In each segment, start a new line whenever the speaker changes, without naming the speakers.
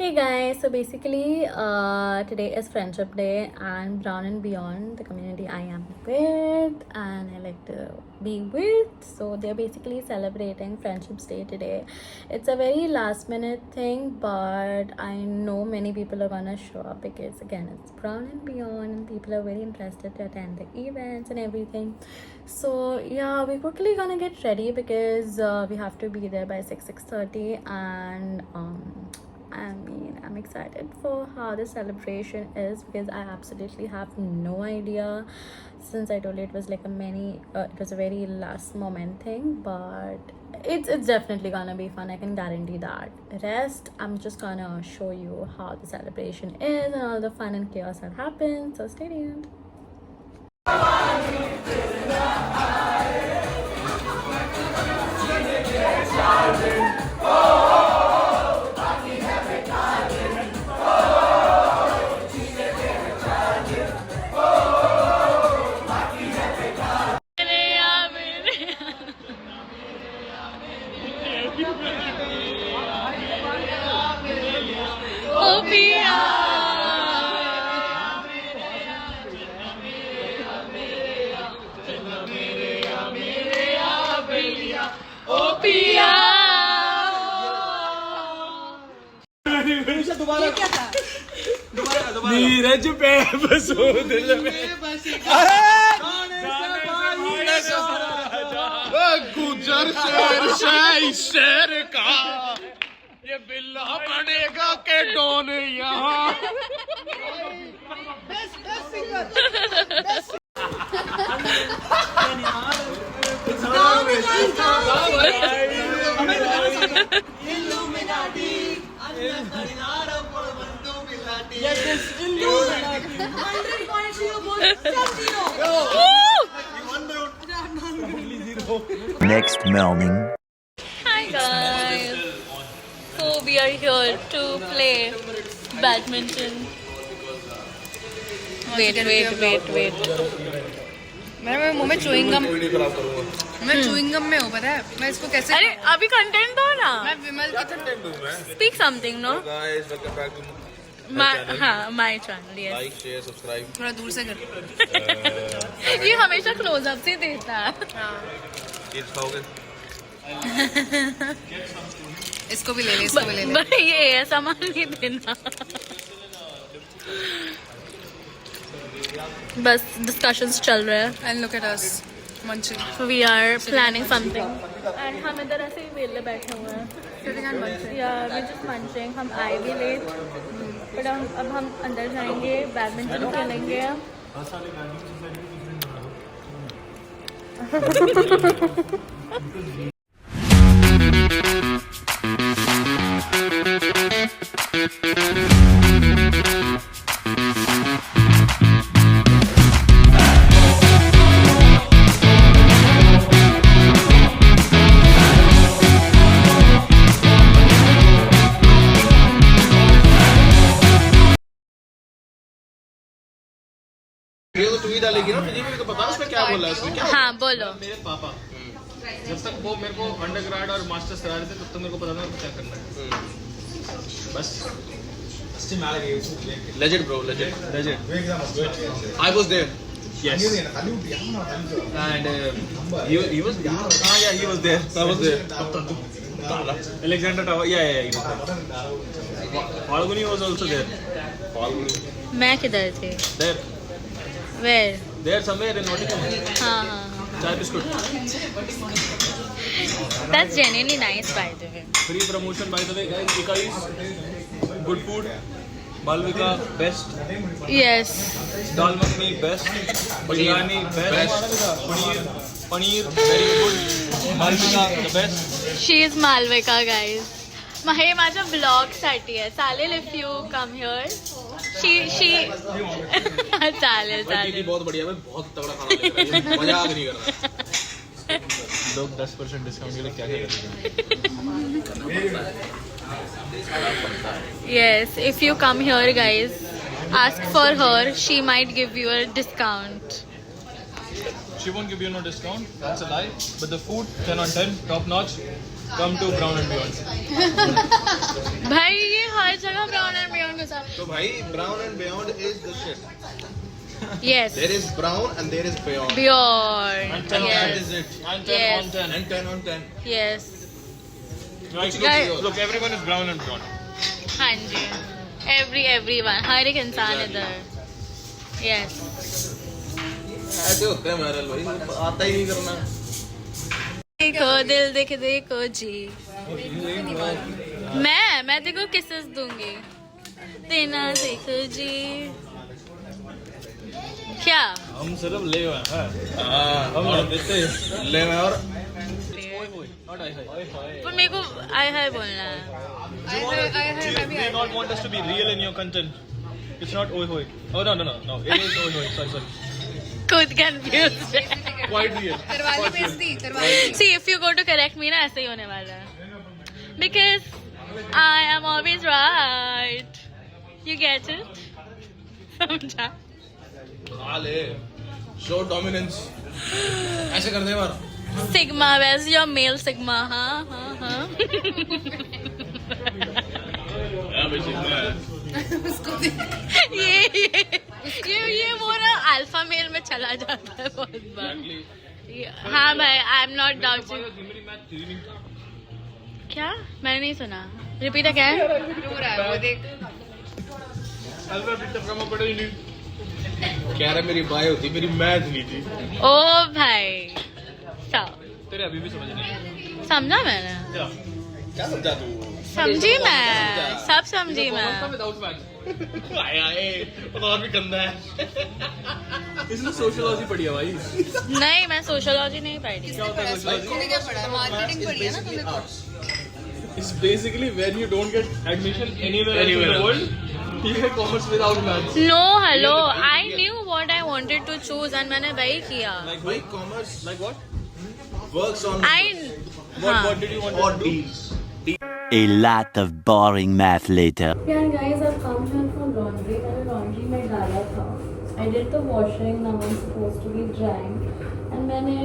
Hey guys, so basically today is Friendship Day and Brown and Beyond, the community I am with and I like to be with, so they're basically celebrating Friendships Day today. It's a very last minute thing, but I know many people are gonna show up because again it's Brown and Beyond and people are very interested to attend the events and everything. So yeah, we're quickly gonna get ready because we have to be there by 6:30 and I'm excited for how the celebration is because I absolutely have no idea. Since I told you it was like it was a very last moment thing, but it's definitely gonna be fun. I can guarantee that. Rest, I'm just gonna show you how the celebration is and all the fun and chaos that happens. So stay tuned.
Neeraj पे बसो दिल में गुजर शेर शेर का ये बिल्ला बनेगा के डॉन यहाँ
Next morning.
Hi guys. So we are here to play badminton. Wait.
मेरे मुंह में च्युइंगम मैं च्युइंगम में हूँ पता है मैं इसको कैसे
अरे अभी कंटेंट दो ना.
मैं विमल की
Speak something, no?
guys welcome back to
My channel, yes.
like share subscribe
थोड़ा दूर से कर
ये हमेशा क्लोज अप से देता है.
kids खाओगे
इसको भी ले ले इसको भी ले ले
भाई ये सामान नहीं देना. बस डिस्कशंस चल रहे हैं.
And look at us munching
We are planning something. And हम इधर ऐसे ही वेले बैठे हुए हैं. Yeah, we're just munching. हम आए भी लेट. बट अब हम अंदर जाएंगे, बैडमिंटन खेलेंगे.
ये तो तू ही डालेगी ना तुझे भी तो पता है उसमें क्या बोला है उसने क्या
हाँ बोलो.
मेरे पापा जब तक वो मेरे को अंडरग्रेड और मास्टर्स करा रहे थे तब तक मेरे को पता था मेरे को क्या करना है बस legend bro legend I was there yes and he was he was there I was there Alexander Tower yeah Falguni was also there Falguni
मैं किधर थी?
there
Where?
there somewhere in Nottingham
हाँ.
chai biscuit
That's genuinely nice, by the way.
free promotion by the way guys Ika is good food Malvika best
Yes.
dal makhani best biryani best paneer very good Malvika the best
She is Malvika, guys. हे माझ्या blog साठी आहे. चालेल if you come here. She चालेल
दीदी बहुत बढ़िया है बहुत तगड़ा खाना ले रहा है मजाक नहीं कर रहा लोग 10% डिस्काउंट के लिए क्या करेंगे
Yes, if you come here, guys, ask for her. She might give you a discount.
she won't give you no discount that's a lie but the food 10 on 10 top notch come to Brown and Beyond.
भाई ये हर जगह brown and beyond के साथ.
So bhai, Brown and Beyond is the shit.
Yes.
There is Brown and there is Beyond.
Beyond.
And 10
Yes.
is it. And
10 Yes.
on 10. And 10 on 10.
Yes.
Right,
Guys-
look, everyone is Brown and Beyond.
हाँ जी. Everyone. हर एक इंसान इधर. Yes.
ऐसे होते हैं महरल भाई, आता ही नहीं करना.
देखो दिल देख देखो जी. मैं देखो किसेस दूंगी. देना देखो जी. क्या?
हम सिर्फ ले हुए हैं. हम देते ले हुए और not I hi.
पर मेरे को आय हाय बोलना है.
Do you not want us to be real in your content? It's not oi hoi. Oh no. It is oi hoi. Sorry.
खुद confused है.
Quite real.
करवाली बेइज्जती करवाली.
See, if you go to correct me ना ऐसे ही होने वाला है. Because I am always right. You get it? समझा?
ले. Show dominance. ऐसे कर दे बार.
Sigma, where's your male Sigma? हाँ. ये वो ना अल्फा मेल में चला जाता है बहुत बार. हाँ भाई, आई एम नॉट डाउटिंग. क्या? मैंने नहीं सुना. रिपीट क्या है?
रो रहा है वो देख.
कह रहा मेरी बाय होती, मेरी मैथ नहीं थी.
ओ भाई
तेरे अभी भी समझ नहीं.
समझा मैंने.
क्या समझा तू?
समझी मैं. सब समझी मैं.
और भी गंदा है. इसने सोशियोलॉजी पढ़ी है भाई.
नहीं, मैं सोशियोलॉजी नहीं पढ़ी.
तूने क्या पढ़ा? मार्केटिंग पढ़ी है ना तूने तो.
It's basically when you don't get admission anywhere else in the world, you get commerce without maths.
No, hello. I knew what I wanted to choose and मैंने वही किया.
Like why commerce? Like what? Works on. What did you want to do?
A lot of boring math later.
Yeah, guys, I've come here for laundry. मैंने laundry में डाला था. I did the washing. Now I'm supposed to be drying. And मैंने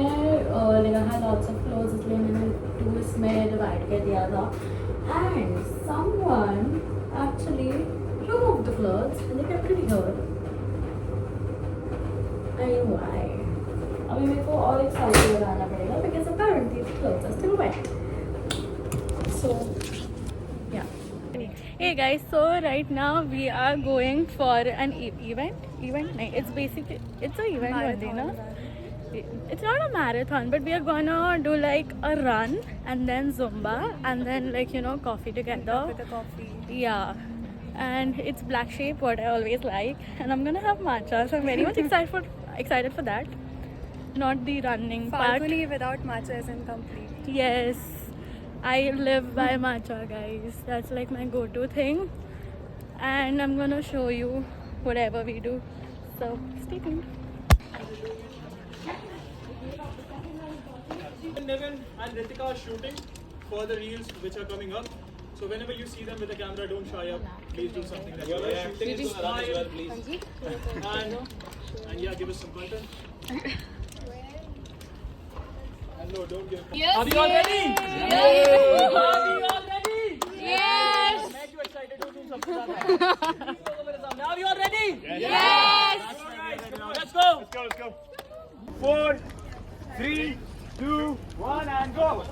like I had lots of clothes, इसलिए मैंने 2 इसमें divide कर दिया था. And someone actually removed the clothes and they kept it here. I know why. अभी मेरे को और एक साइड लगाना पड़ेगा because apparently the clothes are still wet. So yeah. Hey guys, so right now we are going for an event. No, it's basically it's an event only, no? It's not a marathon, but we are gonna do like a run and then Zumba and then like coffee together.
With the coffee.
Yeah, and it's black sheep, what I always like, and I'm gonna have matcha, so I'm very much excited for that. Not the running part.
Falguni without matcha is incomplete.
Yes, I live by matcha, guys. That's like my go-to thing, and I'm gonna show you whatever we do. So stay tuned.
Nevin and Ritika are shooting for the reels which are coming up. So whenever you see them with the camera, don't shy up. Please do something that you are shooting. Smile, please. And yeah, give us some content. And no, don't give.
Yes.
Are we all ready?
Yes.
Are we all ready?
Yes.
Make you excited to do something. Are we all ready?
Yes.
Alright, let's go. Let's go. 4, 3, 2, 1, and go.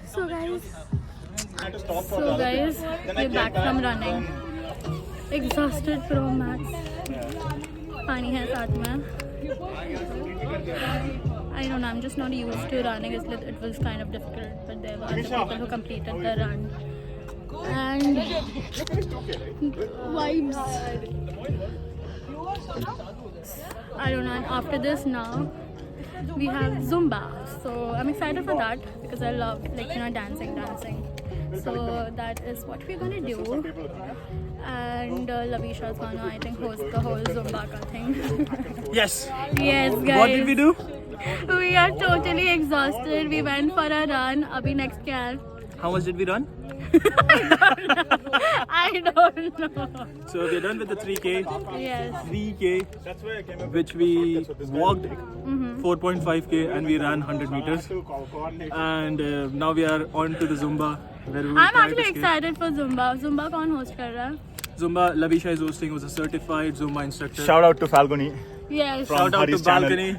So guys, we're back from running. Exhausted from max. पानी है साथ में. I don't know, I'm just not used to running. It was kind of difficult, but there were other people who completed the run. And vibes. I don't know, and after this now we have Zumba. So I'm excited for that because I love dancing. So that is what we're gonna do. And Lavisha is gonna, I think, host the whole Zumba ka thing.
Yes.
Yes, guys.
What did we do?
We are totally exhausted. We went for a run. Abhi next kya hai?
How much did we run?
I don't know.
So we're done with the 3K.
Yes.
3K, which we walked 4.5K and we ran 100 meters. And now we are on to the Zumba. Where we will
I'm
try
actually
to skate.
excited for Zumba. Zumba कौन host कर रहा है?
Zumba, Lavisha is hosting, was a certified Zumba instructor.
Shout out to Falguni.
Yes.
Shout out
Hari's
to
channel.
Balcony.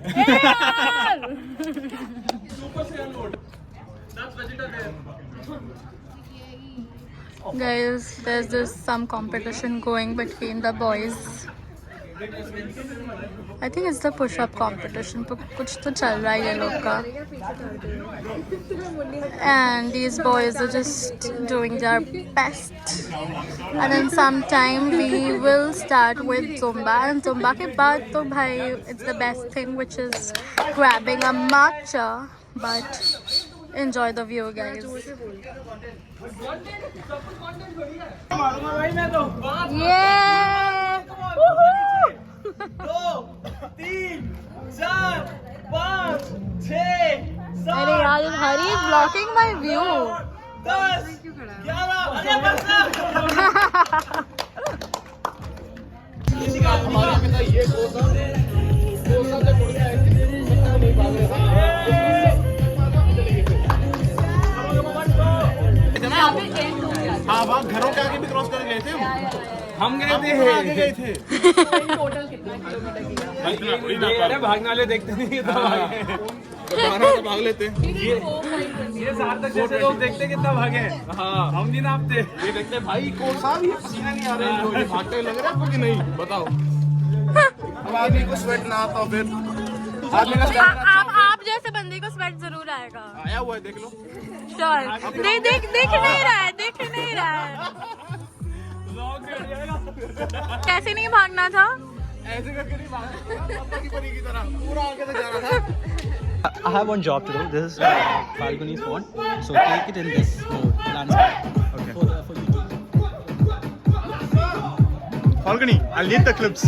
Guys, there's just some competition going between the boys. I think it's the push-up competition. कुछ तो चल रहा है ये लोग का. And these boys are just doing their best. And then sometime we will start with Zumba. And Zumba के बाद तो भाई, it's the best thing, which is grabbing a matcha. But enjoy the view, guys. Yeah! Woohoo!
2, 3, 4, 5, 6,
अरे यार, Hari is blocking my view.
10, 11, अरे बस
हाँ वहाँ घरों के आगे भी क्रॉस कर गए थे
हम गए थे
आगे गए थे
अरे भागने वाले देखते नहीं तो
भाग लेते
ये सार्थक जैसे लोग देखते कितना भागे हाँ हम भी नापते
ये देखते भाई कौन सा भी पसीना नहीं आ रहा है ये भागते लग रहा है आपको कि नहीं बताओ अब आदमी को स्वेट ना आता फिर आदमी का
आप जैसे बंदे को स्वेट जरूर आएगा.
आया हुआ है देख लो
Sure. देख नहीं रहा है. कैसे नहीं भागना था?
ऐसे करके नहीं भागा पापा की परी की तरह पूरा आगे तक जाना था
I have one job to do. This is Falguni's phone. So take it in this mode. Landscape.
Okay.
For YouTube.
Falguni, I'll need the clips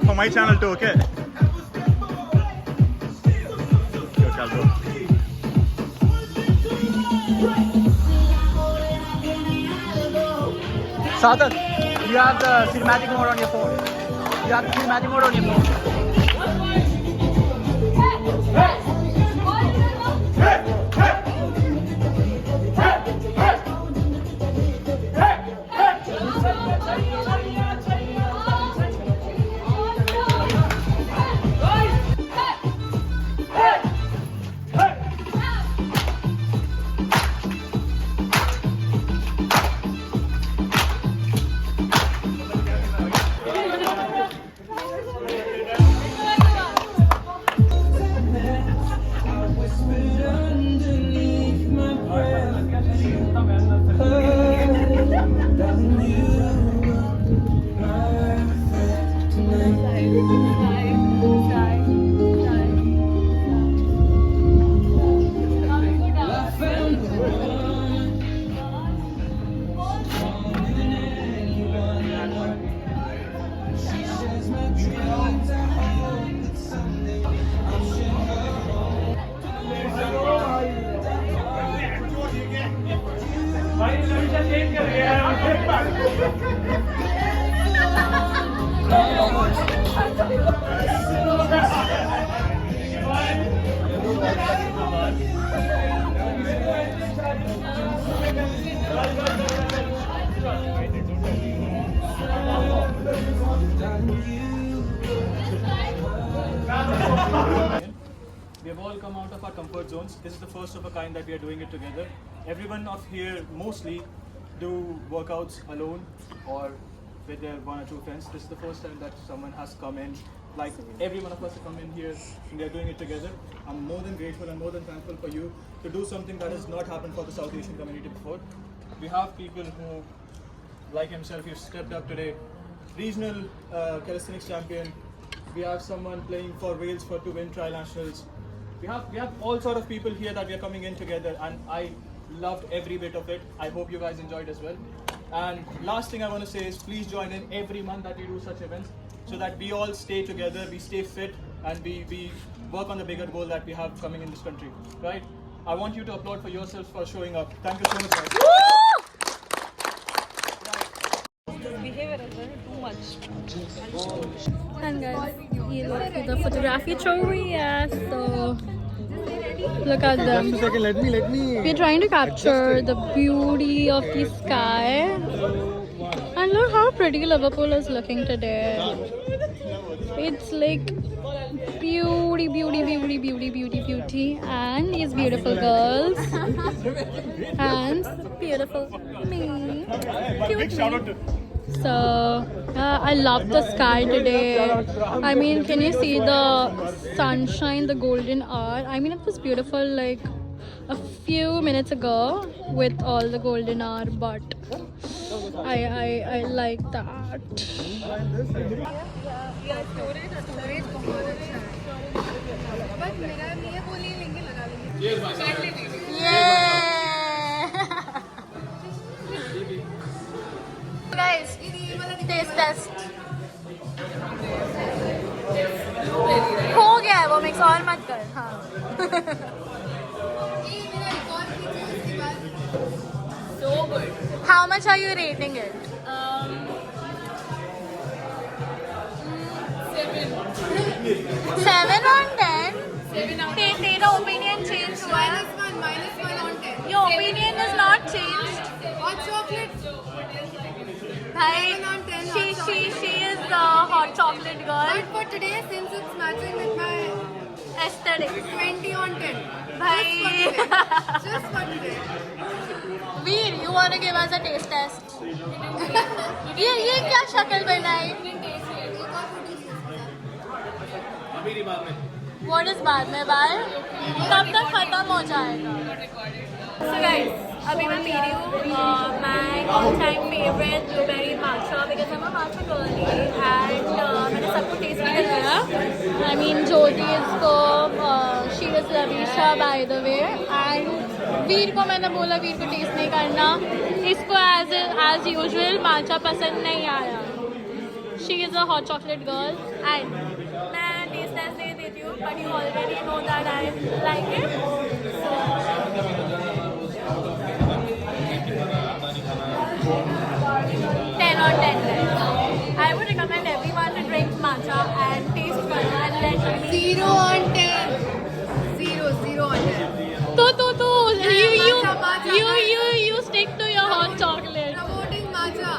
for my channel too, okay? Okay, I'll go.
Sarthak, you have the cinematic mode on your phone. You have the cinematic mode on your phone.
We have all come out of our comfort zones. This is the first of a kind that we are doing it together. Everyone of here mostly do workouts alone or with their one or two friends. This is the first time that someone has come in, like every one of us have come in here and they are doing it together. I'm more than grateful and more than thankful for you to do something that has not happened for the South Asian community before. We have people who, like himself, you've stepped up today. Regional calisthenics champion. We have someone playing for Wales to win tri-nationals. We have all sort of people here that we are coming in together, and I loved every bit of it. I hope you guys enjoyed as well. And last thing I want to say is please join in every month that we do such events so that we all stay together, we stay fit, and we work on the bigger goal that we have coming in this country, right? I want you to applaud for yourselves for showing up. Thank you so much, guys.
And guys, ये लोग इधर photography चल रही है, so look at them.
Just a second, let me.
We're trying to capture the beauty of the sky. And look how pretty Liverpool is looking today. It's like beauty. And these beautiful girls. And beautiful me. Cute me. So, I love the sky today. I mean, can you see the sunshine, the golden hour? I mean, it was beautiful like a few minutes ago with all the golden hour, but I like that. Guys, taste test. हो गया है वो mix और मत कर. हाँ. So good. How much are you rating it? 7 on 10. तेरा opinion change हुआ है?
-1 on 10.
Your opinion is not changed.
Hot chocolate.
Bhai,
7 on 10 hot
she is the hot chocolate girl.
But for today, since it's matching with my
Aesthetic.
20 on 10.
Bhai.
Just for today.
Veer, you want to give us a taste test? ये क्या शक्ल बनाई? What is बाद में बाल? कब तक खत्म हो जाएगा? So guys, अभी मैं पी रही हूँ my all-time favorite blueberry matcha because I'm a matcha girly and मैंने सबको टेस्ट भी करवाया. I mean ज्योति इसको she was Lavisha by the way and वीर को मैंने बोला वीर को टेस्ट नहीं करना. इसको as usual matcha पसंद नहीं आया. She is a hot chocolate girl and मैं टेस्ट टेस्ट दे देती हूँ but you already know that I like it. So 10 on 10 guys. I would recommend everyone to drink matcha and taste matcha and let me
0 on 10. 0 on 10.
you stick to your hot chocolate.
Promoting matcha.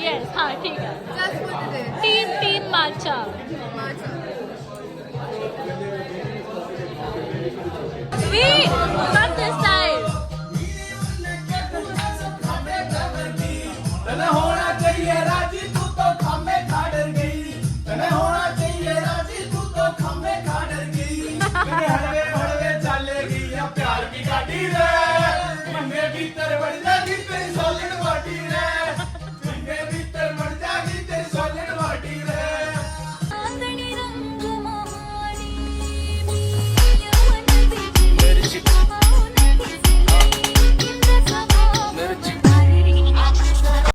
Yes, हाँ ठीक है.
Just for today.
Team matcha.
Matcha.
Wait, come this side.
तने होना चाहिए राजी तू तो खम्बे खा डर गई. तने होना चाहिए राजी तू तो खम्बे खा डर गई. हड़वे हड़वे चलेगी या प्यार की गाड़ी रे.